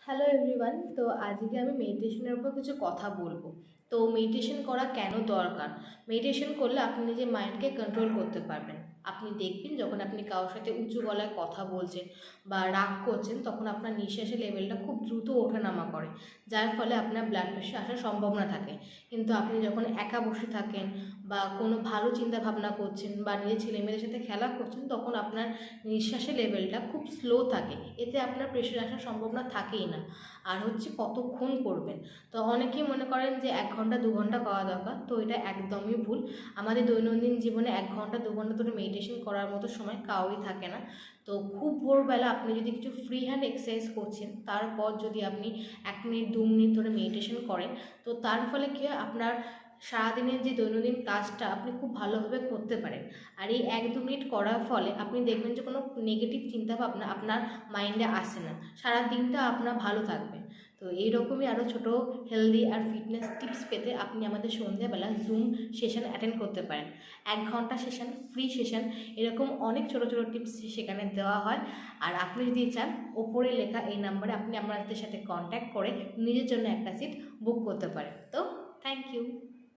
Hello everyone. তো আজকে আমি মেডিটেশনের উপর কিছু কথা বলবো। তো মেডিটেশন করা কেন দরকার? মেডিটেশন করলে আপনি নিজের মাইন্ডকে কন্ট্রোল করতে পারবেন। আপনি দেখবেন যখন আপনি কারোর সাথে উঁচু গলায় কথা বলছেন বা রাগ করছেন, তখন আপনার নিঃশ্বাসের লেভেলটা খুব দ্রুত ওঠানামা করে, যার ফলে আপনার ব্লাড প্রেশার আসার সম্ভাবনা থাকে। কিন্তু আপনি যখন একা বসে থাকেন বা কোনো ভালো চিন্তা ভাবনা করছেন বা নিজের ছেলেমেয়েদের সাথে খেলা করছেন, তখন আপনার নিঃশ্বাসের লেভেলটা খুব স্লো থাকে, এতে আপনার প্রেশার আসার সম্ভাবনা থাকেই না। আর হচ্ছে কতক্ষণ করবেন। তো অনেকেই মনে করেন যে 1 ঘন্টা 2 ঘন্টা করা দরকার, তো এটা একদমই ভুল। আমাদের দৈনন্দিন জীবনে 1 ঘন্টা 2 ঘন্টা ধরে মেডিটেশন করার মতো সময় কাউরই থাকে না। তো খুব ভোরবেলা আপনি যদি কিছু ফ্রি হ্যান্ড এক্সারসাইজ করছেন, তারপর যদি আপনি 1 মিনিট 2 মিনিট ধরে মেডিটেশন করেন, তো তার ফলে কী হয়, আপনার সারাদিনের যে দৈনন্দিন কাজটা আপনি খুব ভালোভাবে করতে পারেন। আর এই 1-2 মিনিট করার ফলে আপনি দেখবেন যে কোনো নেগেটিভ চিন্তাভাবনা আপনার মাইন্ডে আসে না, সারা দিনটা আপনার ভালো থাকবে। তো এইরকমই আরও ছোটো হেলদি আর ফিটনেস টিপস পেতে আপনি আমাদের সন্ধ্যাবেলা জুম সেশন অ্যাটেন্ড করতে পারেন। 1 ঘন্টা সেশন, ফ্রি সেশন, এরকম অনেক ছোটো ছোটো টিপস সেখানে দেওয়া হয়। আর আপনি যদি চান, ওপরে লেখা এই নাম্বারে আপনি আমাদের সাথে কন্ট্যাক্ট করে নিজের জন্য একটা সিট বুক করতে পারেন। তো থ্যাংক ইউ।